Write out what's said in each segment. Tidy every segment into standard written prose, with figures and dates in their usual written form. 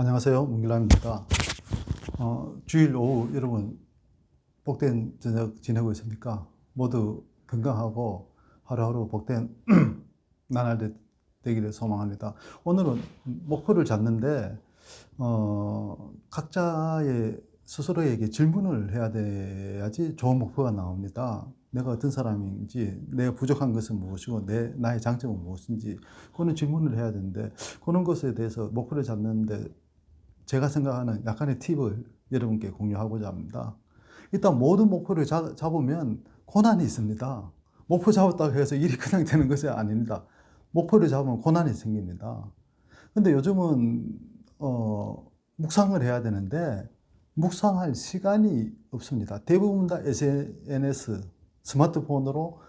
안녕하세요. 문길남입니다. 주일 오후 여러분 복된 저녁 지내고 있습니까? 모두 건강하고 하루하루 복된 나날 되기를 소망합니다. 오늘은 목표를 잡는데 각자의 스스로에게 질문을 해야 돼야지 좋은 목표가 나옵니다. 내가 어떤 사람인지, 내가 부족한 것은 무엇이고, 나의 장점은 무엇인지, 그런 질문을 해야 되는데, 그런 것에 대해서 목표를 잡는데 제가 생각하는 약간의 팁을 여러분께 공유하고자 합니다. 일단 모든 목표를 잡으면 고난이 있습니다. 목표 잡았다고 해서 일이 그냥 되는 것이 아닙니다. 목표를 잡으면 고난이 생깁니다. 근데 요즘은 묵상을 해야 되는데 묵상할 시간이 없습니다. 대부분 다 SNS, 스마트폰으로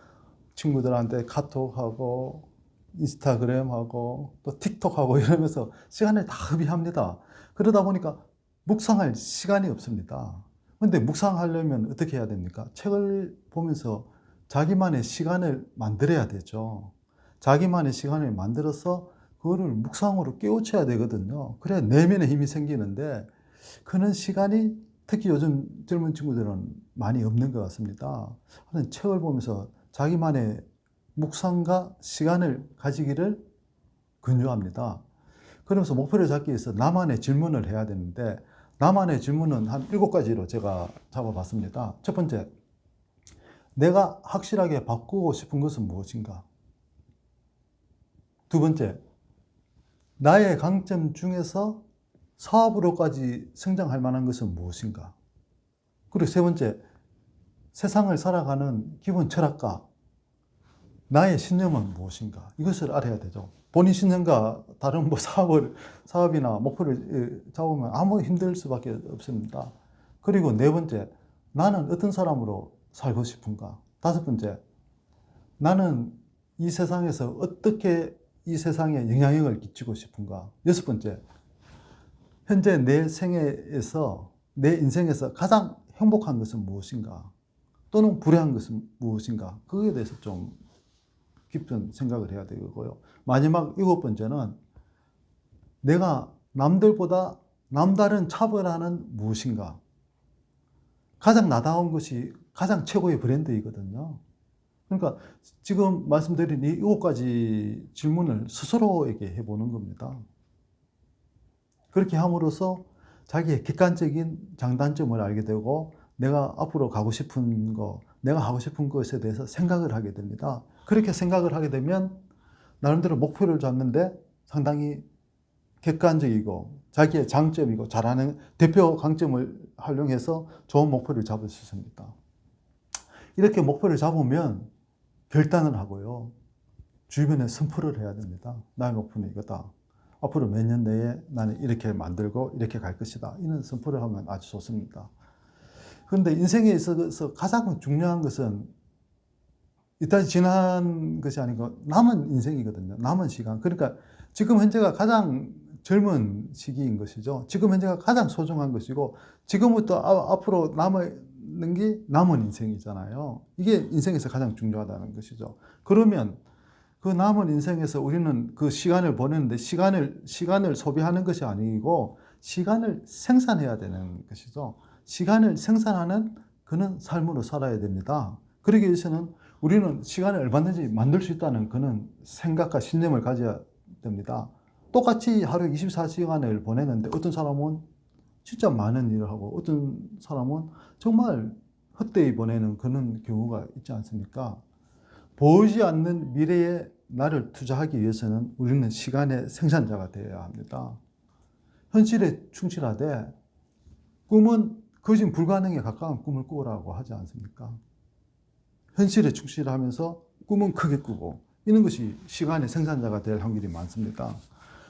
친구들한테 카톡하고 인스타그램하고 또 틱톡하고 이러면서 시간을 다 허비합니다. 그러다 보니까 묵상할 시간이 없습니다. 근데 묵상하려면 어떻게 해야 됩니까? 책을 보면서 자기만의 시간을 만들어야 되죠. 자기만의 시간을 만들어서 그거를 묵상으로 깨우쳐야 되거든요. 그래야 내면의 힘이 생기는데 그런 시간이 특히 요즘 젊은 친구들은 많이 없는 것 같습니다. 책을 보면서 자기만의 묵상과 시간을 가지기를 권유합니다. 그러면서 목표를 잡기 위해서 나만의 질문을 해야 되는데 나만의 질문은 한 7가지로 제가 잡아봤습니다. 첫 번째, 내가 확실하게 바꾸고 싶은 것은 무엇인가? 두 번째, 나의 강점 중에서 사업으로까지 성장할 만한 것은 무엇인가? 그리고 세 번째, 세상을 살아가는 기본 철학과 나의 신념은 무엇인가? 이것을 알아야 되죠. 본인 신념과 다른 사업이나 목표를 잡으면 아무 힘들 수밖에 없습니다. 그리고 네 번째, 나는 어떤 사람으로 살고 싶은가? 다섯 번째, 나는 이 세상에서 어떻게 이 세상에 영향력을 끼치고 싶은가? 여섯 번째, 현재 내 생애에서, 내 인생에서 가장 행복한 것은 무엇인가? 또는 불행한 것은 무엇인가? 그거에 대해서 좀 깊은 생각을 해야 되고요. 마지막 7번째는 내가 남들보다 남다른 차별화는 무엇인가? 가장 나다운 것이 가장 최고의 브랜드이거든요. 그러니까 지금 말씀드린 이 7가지 질문을 스스로에게 해보는 겁니다. 그렇게 함으로써 자기의 객관적인 장단점을 알게 되고 내가 앞으로 가고 싶은 거, 내가 하고 싶은 것에 대해서 생각을 하게 됩니다. 그렇게 생각을 하게 되면 나름대로 목표를 잡는데 상당히 객관적이고 자기의 장점이고 잘하는 대표 강점을 활용해서 좋은 목표를 잡을 수 있습니다. 이렇게 목표를 잡으면 결단을 하고요. 주변에 선포를 해야 됩니다. 나의 목표는 이거다. 앞으로 몇 년 내에 나는 이렇게 만들고 이렇게 갈 것이다. 이런 선포를 하면 아주 좋습니다. 그런데 인생에 있어서 가장 중요한 것은 이따 지난 것이 아니고 남은 인생이거든요. 남은 시간. 그러니까 지금 현재가 가장 젊은 시기인 것이죠. 지금 현재가 가장 소중한 것이고 지금부터 앞으로 남은 게 남은 인생이잖아요. 이게 인생에서 가장 중요하다는 것이죠. 그러면 그 남은 인생에서 우리는 그 시간을 보내는데 시간을 소비하는 것이 아니고 시간을 생산해야 되는 것이죠. 시간을 생산하는 그런 삶으로 살아야 됩니다. 그러기 위해서는 우리는 시간을 얼마든지 만들 수 있다는 그런 생각과 신념을 가져야 됩니다. 똑같이 하루 24시간을 보내는데 어떤 사람은 진짜 많은 일을 하고 어떤 사람은 정말 헛되이 보내는 그런 경우가 있지 않습니까? 보이지 않는 미래에 나를 투자하기 위해서는 우리는 시간의 생산자가 되어야 합니다. 현실에 충실하되 꿈은 거진 불가능에 가까운 꿈을 꾸라고 하지 않습니까? 현실에 충실하면서 꿈은 크게 꾸고 이런 것이 시간의 생산자가 될 확률이 많습니다.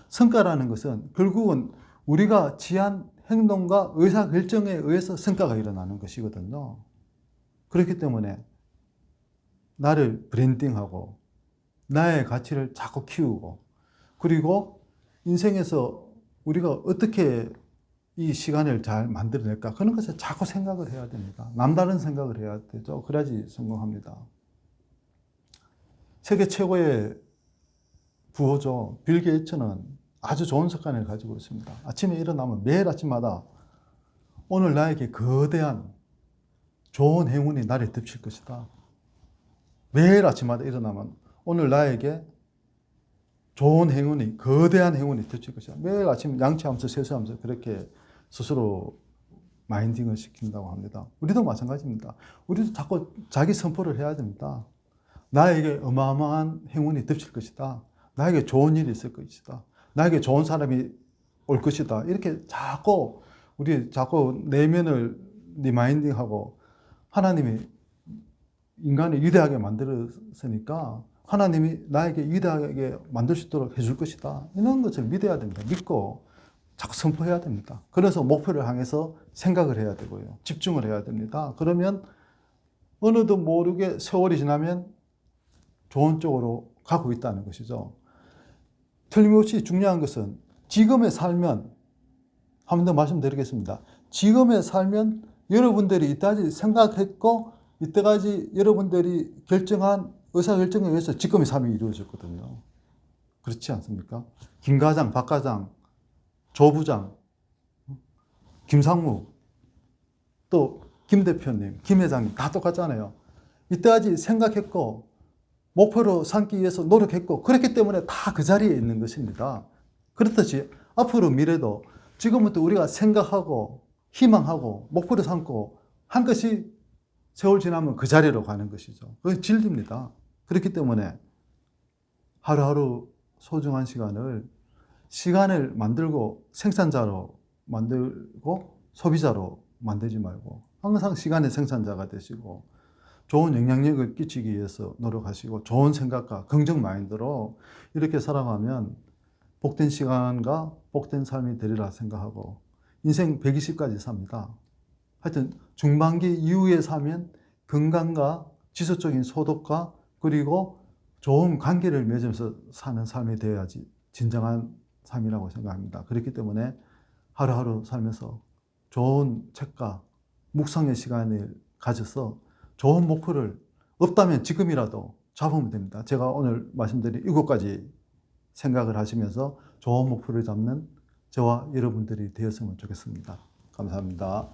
성과라는 것은 결국은 우리가 취한 행동과 의사결정에 의해서 성과가 일어나는 것이거든요. 그렇기 때문에 나를 브랜딩하고 나의 가치를 자꾸 키우고 그리고 인생에서 우리가 어떻게 이 시간을 잘 만들어낼까 그런 것을 자꾸 생각을 해야 됩니다. 남다른 생각을 해야 되죠. 그래야지 성공합니다. 세계 최고의 부호죠. 빌 게이츠는 아주 좋은 습관을 가지고 있습니다. 아침에 일어나면 매일 아침마다 오늘 나에게 거대한 좋은 행운이 나를 덮칠 것이다. 매일 아침마다 일어나면 오늘 나에게 좋은 행운이, 거대한 행운이 덮칠 것이다. 매일 아침 양치하면서 세수하면서 그렇게 스스로 마인딩을 시킨다고 합니다. 우리도 마찬가지입니다. 우리도 자꾸 자기 선포를 해야 됩니다. 나에게 어마어마한 행운이 덮칠 것이다. 나에게 좋은 일이 있을 것이다. 나에게 좋은 사람이 올 것이다. 이렇게 자꾸 우리 자꾸 내면을 리마인딩하고 하나님이 인간을 위대하게 만들었으니까 하나님이 나에게 위대하게 만들 수 있도록 해줄 것이다. 이런 것을 믿어야 됩니다. 믿고 자꾸 선포해야 됩니다. 그래서 목표를 향해서 생각을 해야 되고요. 집중을 해야 됩니다. 그러면 어느도 모르게 세월이 지나면 좋은 쪽으로 가고 있다는 것이죠. 틀림없이 중요한 것은 지금에 살면, 한 번 더 말씀드리겠습니다. 지금에 살면 여러분들이 이때까지 생각했고 이때까지 여러분들이 결정한 의사결정에 의해서 지금의 삶이 이루어졌거든요. 그렇지 않습니까? 김 과장, 박 과장, 조 부장, 김상무, 또 김 대표님, 김 회장님 다 똑같잖아요. 이때까지 생각했고 목표로 삼기 위해서 노력했고 그렇기 때문에 다 그 자리에 있는 것입니다. 그렇듯이 앞으로 미래도 지금부터 우리가 생각하고 희망하고 목표로 삼고 한 것이 세월 지나면 그 자리로 가는 것이죠. 그게 진리입니다. 그렇기 때문에 하루하루 소중한 시간을 만들고 생산자로 만들고 소비자로 만들지 말고 항상 시간의 생산자가 되시고 좋은 영향력을 끼치기 위해서 노력하시고 좋은 생각과 긍정 마인드로 이렇게 살아가면 복된 시간과 복된 삶이 되리라 생각하고 인생 120까지 삽니다. 하여튼 중반기 이후에 사면 건강과 지속적인 소득과 그리고 좋은 관계를 맺으면서 사는 삶이 되어야지 진정한 삶이라고 생각합니다. 그렇기 때문에 하루하루 살면서 좋은 책과 묵상의 시간을 가져서 좋은 목표를 없다면 지금이라도 잡으면 됩니다. 제가 오늘 말씀드린 7가지 생각을 하시면서 좋은 목표를 잡는 저와 여러분들이 되었으면 좋겠습니다. 감사합니다.